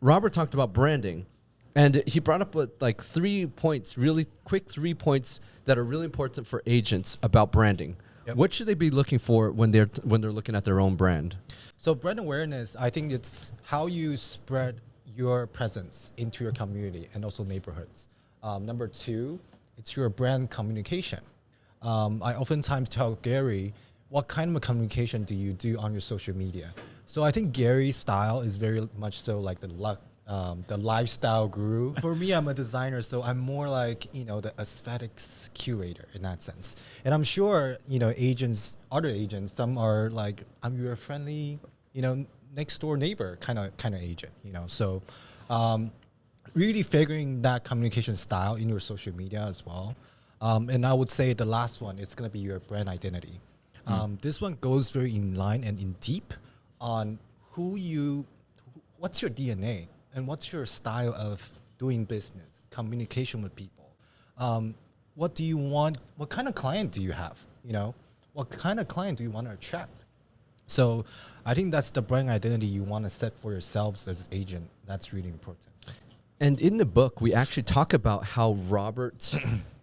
Robert talked about branding, and he brought up like 3 points, really quick 3 points that are really important for agents about branding. Yep. What should they be looking for when they're looking at their own brand? So brand awareness, I think it's how you spread your presence into your community and also neighborhoods. Number 2, it's your brand communication. I oftentimes tell Gary, what kind of a communication do you do on your social media? So I think Gary's style is very much so like the lifestyle guru. For me, I'm a designer, so I'm more like, the aesthetics curator in that sense. And I'm sure, other agents, some are like, I'm your friendly, next door neighbor kind of agent, So really figuring that communication style in your social media as well. And I would say the last one, it's going to be your brand identity. This one goes very in line and in deep on what's your DNA and what's your style of doing business, communication with people. What do you want? What kind of client do you have? What kind of client do you want to attract? So I think that's the brand identity you want to set for yourselves as an agent. That's really important. And in the book, we actually talk about how Robert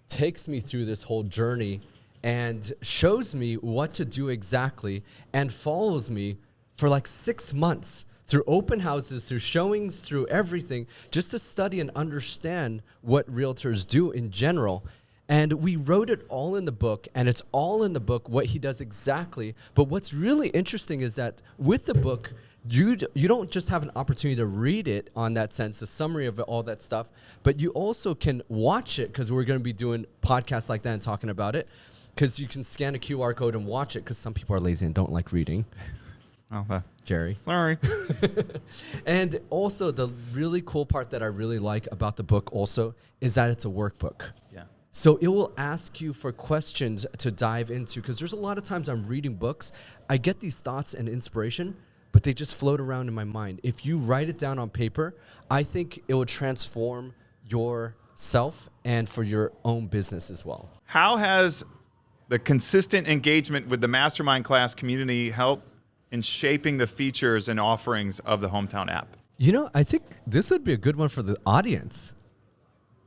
takes me through this whole journey and shows me what to do exactly and follows me for like 6 months through open houses, through showings, through everything, just to study and understand what realtors do in general. And we wrote it all in the book, and it's all in the book what he does exactly. But what's really interesting is that with the book, you don't just have an opportunity to read it on that sense, a summary of all that stuff, but you also can watch it, because we're going to be doing podcasts like that and talking about it, because you can scan a QR code and watch it, because some people are lazy and don't like reading. Oh, Jerry. sorry. And also the really cool part that I really like about the book also is that it's a workbook. Yeah. So it will ask you for questions to dive into, because there's a lot of times I'm reading books, I get these thoughts and inspiration, but they just float around in my mind. If you write it down on paper, I think it will transform yourself and for your own business as well. How has the consistent engagement with the mastermind class community helped in shaping the features and offerings of the Hommtown app? I think this would be a good one for the audience.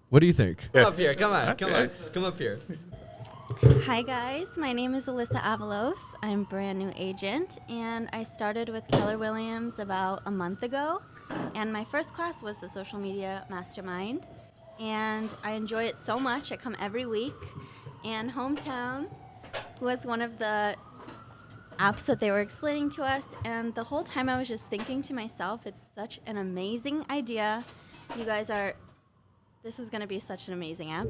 What do you think? Yeah. Come up here. Come up here. Hi guys, my name is Alyssa Avalos. I'm a brand new agent, and I started with Keller Williams about a month ago. And my first class was the social media mastermind, and I enjoy it so much. I come every week. And Hommtown was one of the apps that they were explaining to us, and the whole time I was just thinking to myself, it's such an amazing idea. This is going to be such an amazing app.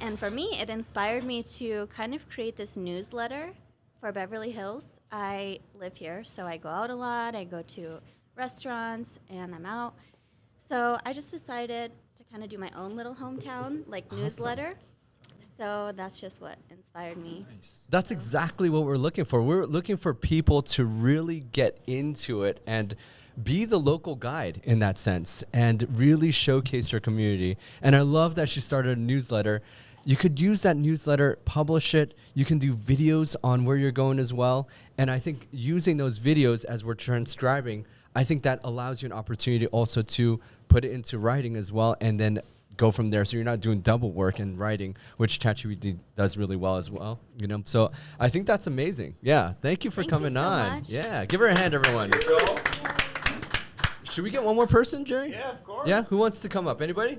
And for me, it inspired me to kind of create this newsletter for Beverly Hills. I live here, so I go out a lot. I go to restaurants, and I'm out. So I just decided to kind of do my own little Hommtown, newsletter. So that's just what inspired me. Nice. That's exactly what we're looking for. We're looking for people to really get into it and be the local guide in that sense and really showcase your community. And I love that she started a newsletter. You could use that newsletter, publish it. You can do videos on where you're going as well. And I think using those videos as we're transcribing, I think that allows you an opportunity also to put it into writing as well, and then go from there. So you're not doing double work in writing, which ChatGPT does really well as well. So I think that's amazing. Yeah. Thank you for coming on. Much. Yeah. Give her a hand, everyone. Should we get one more person, Jerry? Yeah, of course. Yeah. Who wants to come up? Anybody?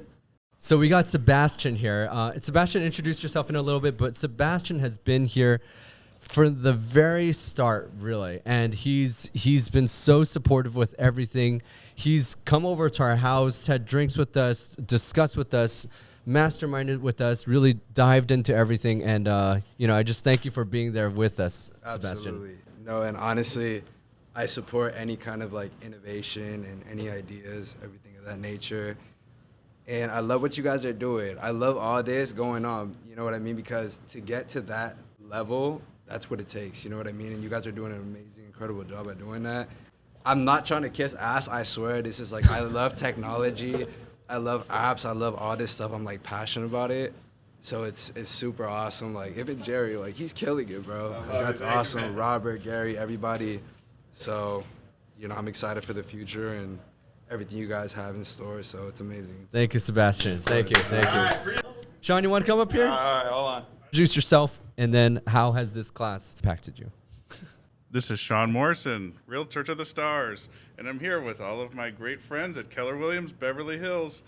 So we got Sebastian here. Sebastian, introduce yourself in a little bit, but Sebastian has been here for the very start, really, and he's been so supportive with everything. He's come over to our house, had drinks with us, discussed with us, masterminded with us, really dived into everything, and I just thank you for being there with us, Sebastian. Absolutely. No, and honestly, I support any kind of innovation and any ideas, everything of that nature. And I love what you guys are doing. I love all this going on, you know what I mean? Because to get to that level, that's what it takes, you know what I mean? And you guys are doing an amazing, incredible job at doing that. I'm not trying to kiss ass, I swear. This is I love technology. I love apps. I love all this stuff. I'm passionate about it. So it's super awesome. Even Jerry, he's killing it, bro. That's awesome. Robert, Gary, everybody. So, I'm excited for the future, and everything you guys have in store. So it's amazing. Thank you, Sebastian. Thank you. Thank you. Sean, you want to come up here? All right, hold on. Introduce yourself, and then how has this class impacted you? This is Sean Morrison, Realtor to the Stars, and I'm here with all of my great friends at Keller Williams, Beverly Hills.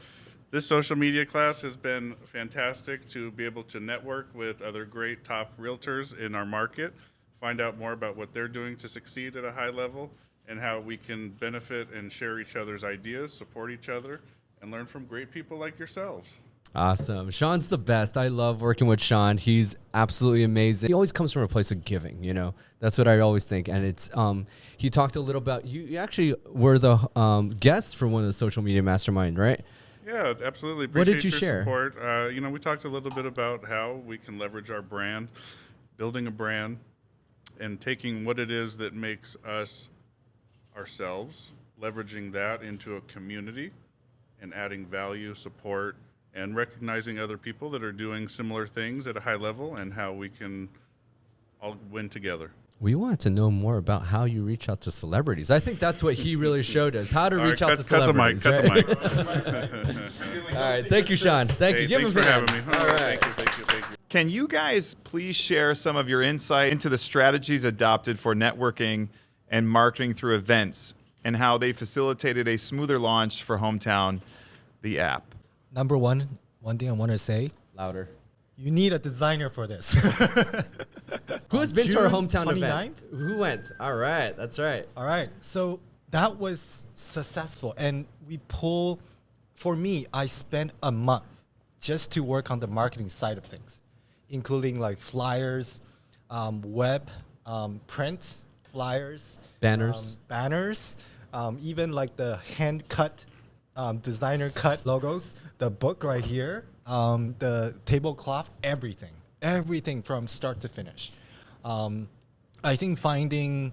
This social media class has been fantastic to be able to network with other great top realtors in our market, find out more about what they're doing to succeed at a high level, and how we can benefit and share each other's ideas, support each other, and learn from great people like yourselves. Awesome. Sean's the best. I love working with Sean. He's absolutely amazing. He always comes from a place of giving, you know. That's what I always think. And it's he talked a little about you actually were the guest for one of the social media mastermind, right? Yeah, absolutely. What did Appreciate you your share? support. You know, we talked a little bit about how we can leverage our brand, building a brand, and taking what it is that makes us ourselves, leveraging that into a community, and adding value, support, and recognizing other people that are doing similar things at a high level, and how we can all win together. We wanted to know more about how you reach out to celebrities. I think that's what he really showed us, how to reach out to celebrities. Cut the mic. All right. Thank you, Sean. Thank you. Give Thanks him for a hand. having me. All right. Thank you. Can you guys please share some of your insight into the strategies adopted for networking and marketing through events and how they facilitated a smoother launch for Hommtown, the app? Number one thing I want to say, Louder. you need a designer for this. Who's been to our June hometown 29th? event? Who went? All right. That's right. All right. So that was successful. And for me, I spent a month just to work on the marketing side of things, including like flyers, web, print, flyers, Banners. even like the hand cut, designer cut logos, the book right here, the tablecloth, everything from start to finish. I think finding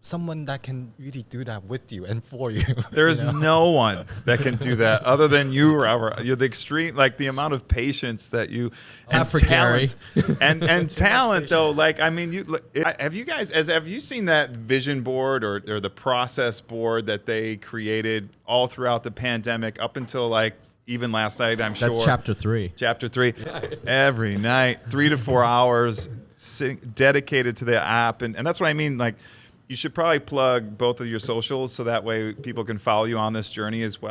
someone that can really do that with you and for you. There is you know? no one that can do that other than you, Robert. You're the extreme, like the amount of patience that you and for talent, Gary. and talent though. Like I mean, have you seen that vision board or the process board that they created all throughout the pandemic up until like even last night? I'm That's sure. chapter 3. Chapter 3. Every night, 3 to 4 hours dedicated to the app, and that's what I mean. Like. You should probably plug both of your socials so that way people can follow you on this journey as well.